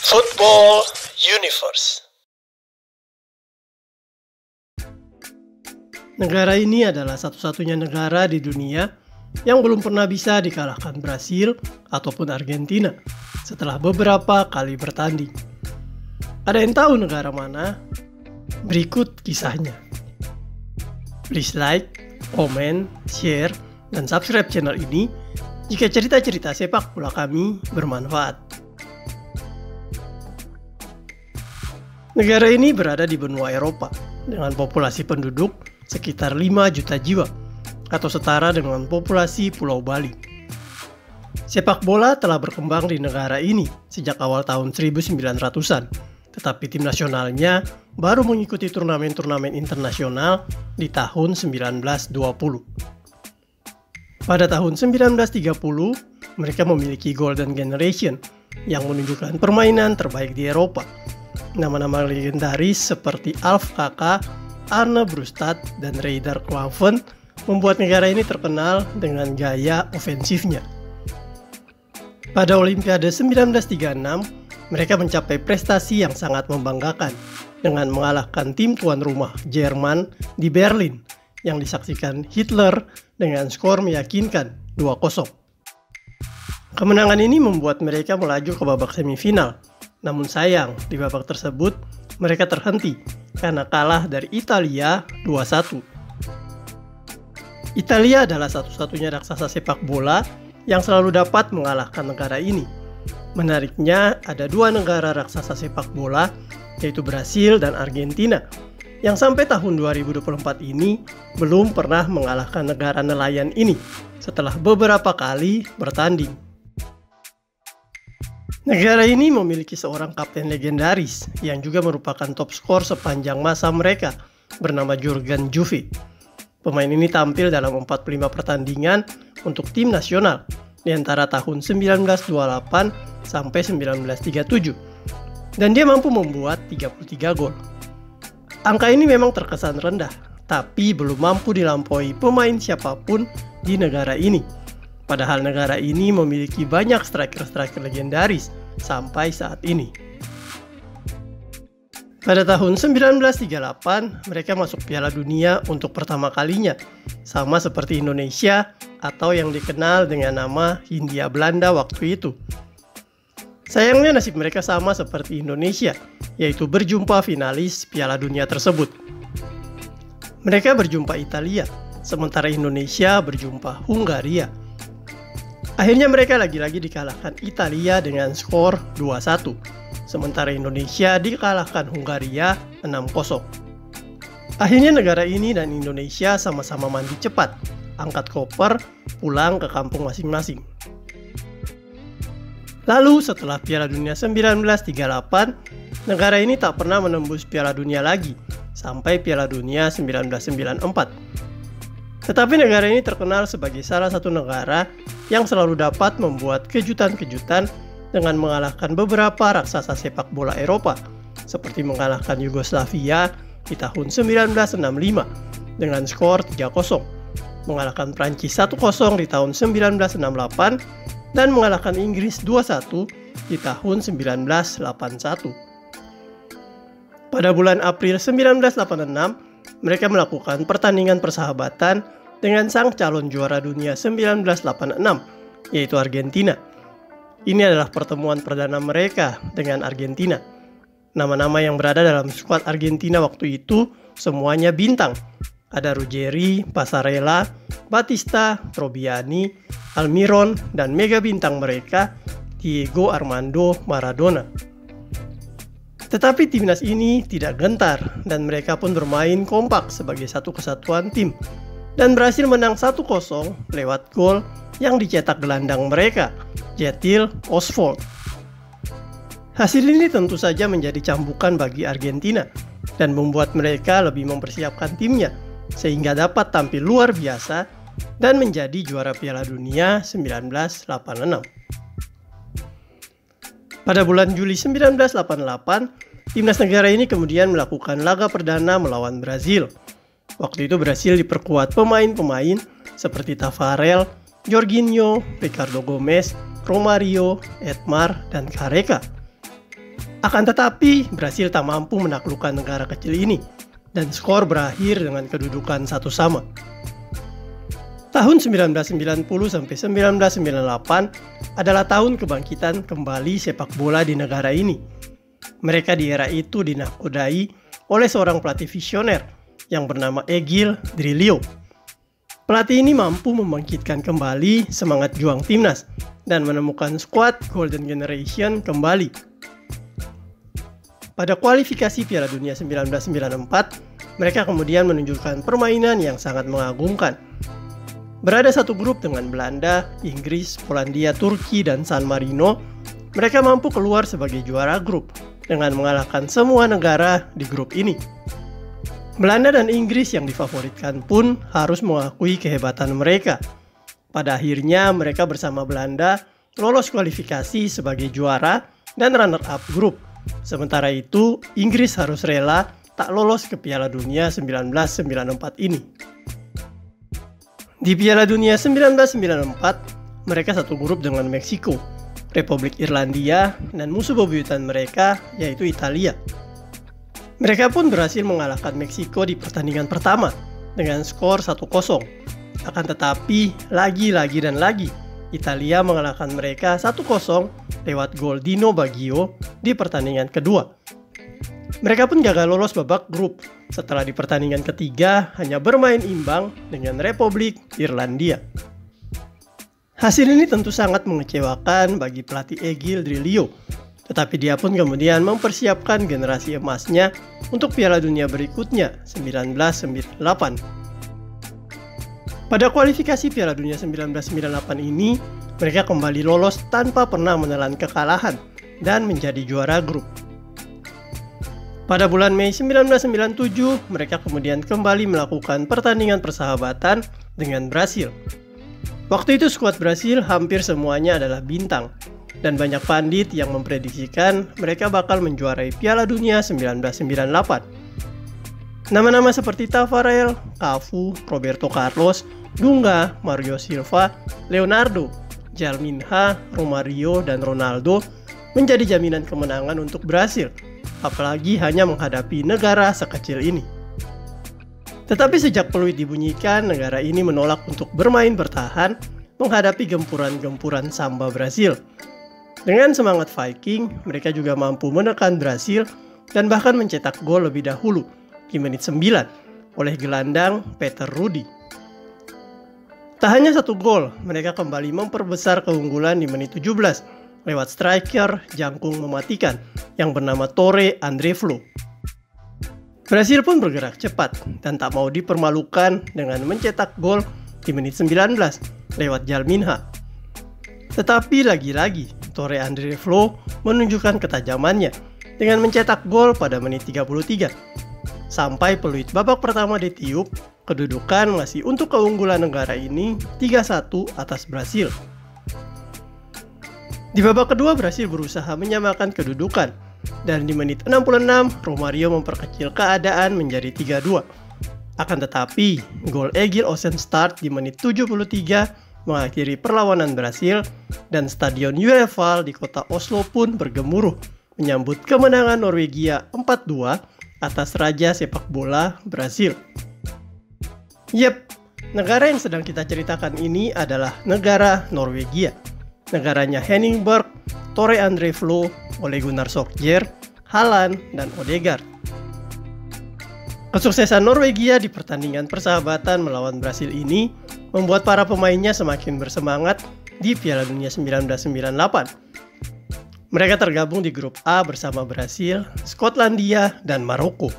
Football Universe. Negara ini adalah satu-satunya negara di dunia yang belum pernah bisa dikalahkan Brasil ataupun Argentina setelah beberapa kali bertanding. Ada yang tahu negara mana? Berikut kisahnya. Please like, comment, share, dan subscribe channel ini jika cerita-cerita sepak bola kami bermanfaat. Negara ini berada di benua Eropa dengan populasi penduduk sekitar 5 juta jiwa atau setara dengan populasi Pulau Bali. Sepak bola telah berkembang di negara ini sejak awal tahun 1900-an, tetapi tim nasionalnya baru mengikuti turnamen-turnamen internasional di tahun 1920. Pada tahun 1930, mereka memiliki Golden Generation yang menunjukkan permainan terbaik di Eropa. Nama-nama legendaris seperti Alf Kaka, Arne Brustad, dan Reidar Klaven membuat negara ini terkenal dengan gaya ofensifnya. Pada Olimpiade 1936, mereka mencapai prestasi yang sangat membanggakan dengan mengalahkan tim tuan rumah Jerman di Berlin yang disaksikan Hitler dengan skor meyakinkan 2-0. Kemenangan ini membuat mereka melaju ke babak semifinal. Namun sayang, di babak tersebut mereka terhenti karena kalah dari Italia 2-1. Italia adalah satu-satunya raksasa sepak bola yang selalu dapat mengalahkan negara ini. Menariknya, ada dua negara raksasa sepak bola, yaitu Brasil dan Argentina, yang sampai tahun 2024 ini belum pernah mengalahkan negara nelayan ini setelah beberapa kali bertanding. Negara ini memiliki seorang kapten legendaris yang juga merupakan top skor sepanjang masa mereka, bernama Jurgen Juve. Pemain ini tampil dalam 45 pertandingan untuk tim nasional di antara tahun 1928 sampai 1937, dan dia mampu membuat 33 gol. Angka ini memang terkesan rendah, tapi belum mampu dilampaui pemain siapapun di negara ini. Padahal negara ini memiliki banyak striker-striker legendaris sampai saat ini. Pada tahun 1938, mereka masuk Piala Dunia untuk pertama kalinya, sama seperti Indonesia atau yang dikenal dengan nama Hindia Belanda waktu itu. Sayangnya nasib mereka sama seperti Indonesia, yaitu berjumpa finalis Piala Dunia tersebut. Mereka berjumpa Italia, sementara Indonesia berjumpa Hungaria. Akhirnya mereka lagi-lagi dikalahkan Italia dengan skor 2-1, sementara Indonesia dikalahkan Hungaria 6-0. Akhirnya negara ini dan Indonesia sama-sama mandi cepat, angkat koper, pulang ke kampung masing-masing. Lalu setelah Piala Dunia 1938, negara ini tak pernah menembus Piala Dunia lagi, sampai Piala Dunia 1994. Tetapi negara ini terkenal sebagai salah satu negara yang selalu dapat membuat kejutan-kejutan dengan mengalahkan beberapa raksasa sepak bola Eropa, seperti mengalahkan Yugoslavia di tahun 1965 dengan skor 3-0, mengalahkan Prancis 1-0 di tahun 1968, dan mengalahkan Inggris 2-1 di tahun 1981. Pada bulan April 1986, mereka melakukan pertandingan persahabatan dengan sang calon juara dunia 1986, yaitu Argentina. Ini adalah pertemuan perdana mereka dengan Argentina. Nama-nama yang berada dalam skuad Argentina waktu itu semuanya bintang. Ada Ruggeri, Passarella, Batista, Troviani, Almiron, dan mega bintang mereka, Diego Armando Maradona. Tetapi timnas ini tidak gentar dan mereka pun bermain kompak sebagai satu kesatuan tim dan berhasil menang 1-0 lewat gol yang dicetak gelandang mereka, Kjetil Osvold. Hasil ini tentu saja menjadi cambukan bagi Argentina dan membuat mereka lebih mempersiapkan timnya sehingga dapat tampil luar biasa dan menjadi juara Piala Dunia 1986. Pada bulan Juli 1988, timnas negara ini kemudian melakukan laga perdana melawan Brasil. Waktu itu Brasil diperkuat pemain-pemain seperti Tafarel, Jorginho, Ricardo Gomes, Romario, Edmar, dan Careca. Akan tetapi, Brasil tak mampu menaklukkan negara kecil ini, dan skor berakhir dengan kedudukan 1-1. Tahun 1990 sampai 1998 adalah tahun kebangkitan kembali sepak bola di negara ini. Mereka di era itu dinakodai oleh seorang pelatih visioner yang bernama Egil Drilio. Pelatih ini mampu membangkitkan kembali semangat juang timnas dan menemukan skuad Golden Generation kembali. Pada kualifikasi Piala Dunia 1994, mereka kemudian menunjukkan permainan yang sangat mengagumkan. Berada satu grup dengan Belanda, Inggris, Polandia, Turki, dan San Marino, mereka mampu keluar sebagai juara grup dengan mengalahkan semua negara di grup ini. Belanda dan Inggris yang difavoritkan pun harus mengakui kehebatan mereka. Pada akhirnya mereka bersama Belanda lolos kualifikasi sebagai juara dan runner-up grup. Sementara itu, Inggris harus rela tak lolos ke Piala Dunia 1994 ini. Di Piala Dunia 1994, mereka satu grup dengan Meksiko, Republik Irlandia, dan musuh bebuyutan mereka yaitu Italia. Mereka pun berhasil mengalahkan Meksiko di pertandingan pertama dengan skor 1-0. Akan tetapi, lagi dan lagi, Italia mengalahkan mereka 1-0 lewat gol Dino Baggio di pertandingan kedua. Mereka pun gagal lolos babak grup setelah di pertandingan ketiga hanya bermain imbang dengan Republik Irlandia. Hasil ini tentu sangat mengecewakan bagi pelatih Egil Drilio, tetapi dia pun kemudian mempersiapkan generasi emasnya untuk Piala Dunia berikutnya 1998. Pada kualifikasi Piala Dunia 1998 ini, mereka kembali lolos tanpa pernah menelan kekalahan dan menjadi juara grup. Pada bulan Mei 1997, mereka kemudian kembali melakukan pertandingan persahabatan dengan Brasil. Waktu itu skuad Brasil hampir semuanya adalah bintang, dan banyak pandit yang memprediksikan mereka bakal menjuarai Piala Dunia 1998. Nama-nama seperti Tafarel, Cafu, Roberto Carlos, Dunga, Mario Silva, Leonardo, Jalminha, Romario, dan Ronaldo menjadi jaminan kemenangan untuk Brasil, apalagi hanya menghadapi negara sekecil ini. Tetapi sejak peluit dibunyikan, negara ini menolak untuk bermain bertahan menghadapi gempuran-gempuran Samba Brasil. Dengan semangat Viking, mereka juga mampu menekan Brasil dan bahkan mencetak gol lebih dahulu di menit 9 oleh gelandang Peter Rudy. Tak hanya satu gol, mereka kembali memperbesar keunggulan di menit 17 lewat striker jangkung mematikan yang bernama Torre André-Flo. Brasil pun bergerak cepat dan tak mau dipermalukan dengan mencetak gol di menit 19 lewat Jalminha. Tetapi lagi-lagi Torre André-Flo menunjukkan ketajamannya dengan mencetak gol pada menit 33. Sampai peluit babak pertama ditiup, kedudukan masih untuk keunggulan negara ini 3-1 atas Brasil. Di babak kedua, Brasil berusaha menyamakan kedudukan, dan di menit 66, Romario memperkecil keadaan menjadi 3-2. Akan tetapi, gol Egil Osenstart di menit 73 mengakhiri perlawanan Brasil, dan Stadion UEFA di kota Oslo pun bergemuruh menyambut kemenangan Norwegia 4-2 atas raja sepak bola Brasil. Yep, negara yang sedang kita ceritakan ini adalah negara Norwegia. Negaranya Henning Berg, Torre André-Flo, Ole Gunnar Solskjær, Haaland, dan Odegaard. Kesuksesan Norwegia di pertandingan persahabatan melawan Brasil ini membuat para pemainnya semakin bersemangat di Piala Dunia 1998. Mereka tergabung di grup A bersama Brasil, Skotlandia, dan Maroko.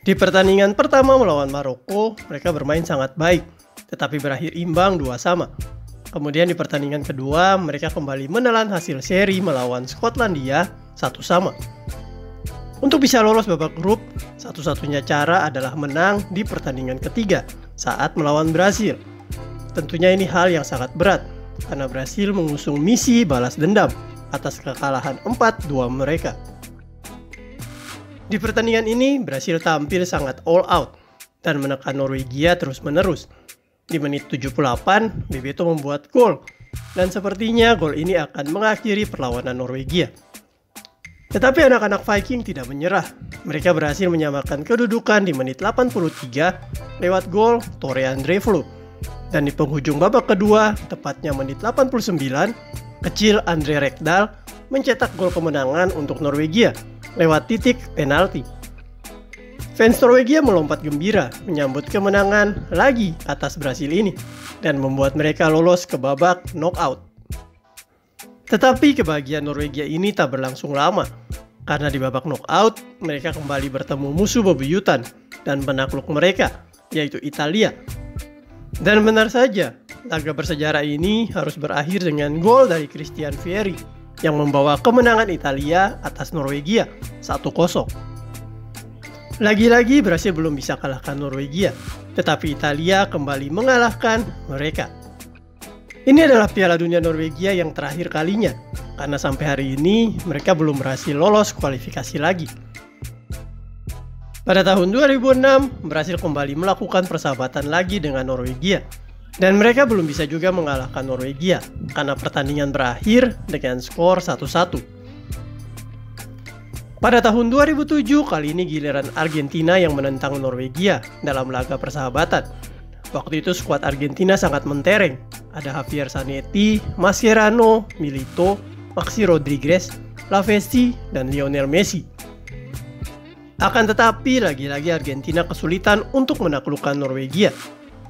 Di pertandingan pertama melawan Maroko, mereka bermain sangat baik, tetapi berakhir imbang 2-2. Kemudian di pertandingan kedua, mereka kembali menelan hasil seri melawan Skotlandia 1-1. Untuk bisa lolos babak grup, satu-satunya cara adalah menang di pertandingan ketiga saat melawan Brasil. Tentunya ini hal yang sangat berat, karena Brasil mengusung misi balas dendam atas kekalahan 4-2 mereka. Di pertandingan ini, Brasil tampil sangat all out dan menekan Norwegia terus-menerus. Di menit 78, Bebeto membuat gol, dan sepertinya gol ini akan mengakhiri perlawanan Norwegia. Tetapi anak-anak Viking tidak menyerah. Mereka berhasil menyamakan kedudukan di menit 83 lewat gol Tore Andrevlo. Dan di penghujung babak kedua, tepatnya menit 89, kecil Andre Rekdal mencetak gol kemenangan untuk Norwegia lewat titik penalti. Fans Norwegia melompat gembira menyambut kemenangan lagi atas Brasil ini dan membuat mereka lolos ke babak knockout. Tetapi kebahagiaan Norwegia ini tak berlangsung lama, karena di babak knockout mereka kembali bertemu musuh bebuyutan dan penakluk mereka, yaitu Italia. Dan benar saja, laga bersejarah ini harus berakhir dengan gol dari Christian Vieri yang membawa kemenangan Italia atas Norwegia 1-0. Lagi-lagi Brasil belum bisa kalahkan Norwegia, tetapi Italia kembali mengalahkan mereka. Ini adalah Piala Dunia Norwegia yang terakhir kalinya, karena sampai hari ini mereka belum berhasil lolos kualifikasi lagi. Pada tahun 2006, Brasil kembali melakukan persahabatan lagi dengan Norwegia, dan mereka belum bisa juga mengalahkan Norwegia, karena pertandingan berakhir dengan skor 1-1. Pada tahun 2007, kali ini giliran Argentina yang menentang Norwegia dalam laga persahabatan. Waktu itu skuad Argentina sangat mentereng. Ada Javier Zanetti, Mascherano, Milito, Maxi Rodriguez, Lavezzi, dan Lionel Messi. Akan tetapi, lagi-lagi Argentina kesulitan untuk menaklukkan Norwegia.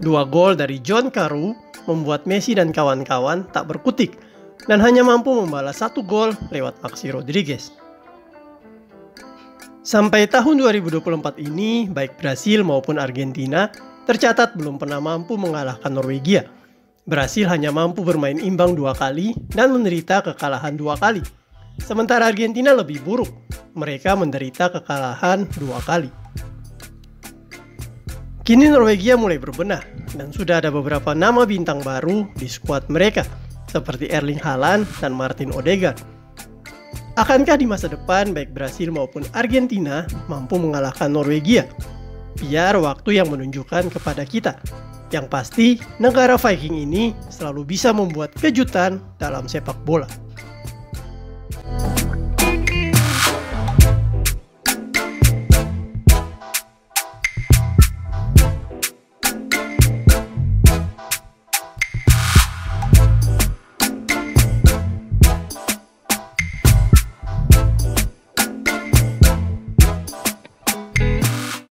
2 gol dari John Carew membuat Messi dan kawan-kawan tak berkutik dan hanya mampu membalas 1 gol lewat Maxi Rodriguez. Sampai tahun 2024 ini, baik Brasil maupun Argentina tercatat belum pernah mampu mengalahkan Norwegia. Brasil hanya mampu bermain imbang 2 kali dan menderita kekalahan 2 kali. Sementara Argentina lebih buruk, mereka menderita kekalahan 2 kali. Kini Norwegia mulai berbenah dan sudah ada beberapa nama bintang baru di skuad mereka, seperti Erling Haaland dan Martin Odegaard. Akankah di masa depan baik Brasil maupun Argentina mampu mengalahkan Norwegia? Biar waktu yang menunjukkan kepada kita. Yang pasti, negara Viking ini selalu bisa membuat kejutan dalam sepak bola.